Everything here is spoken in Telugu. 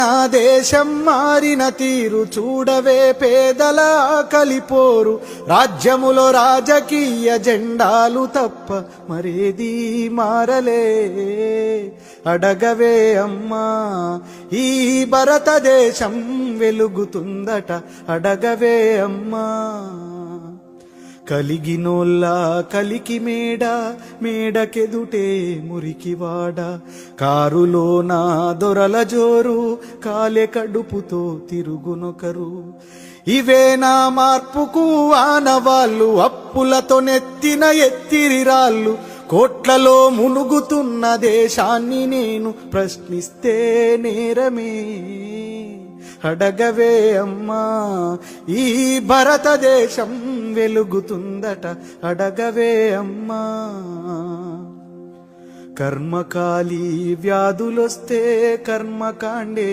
నా దేశం మారిన తీరు చూడవే, పేదల కలిపోరు రాజ్యములో రాజకీయ జెండాలు తప్ప మరేది మారలే. అడగవే అమ్మా, ఈ భారతదేశం వెలుగుతుందట, అడగవే అమ్మా. కలిగినోళ్ళ కలికి మేడ, మేడకెదుటే మురికివాడ, కారులో నా దొరల జోరు, కాలే కడుపుతో తిరుగునొకరు. ఇవే నా మార్పుకు ఆనవాళ్ళు, అప్పులతో నెత్తిన ఎత్తిరిరాళ్ళు, కోట్లలో మునుగుతున్న దేశాన్ని నేను ప్రశ్నిస్తే నేరమే. అడగవే అమ్మా, ఈ భారతదేశం వెలుగుతుందట, అడగవే అమ్మా. కర్మకాలి వ్యాధులొస్తే కర్మకాండే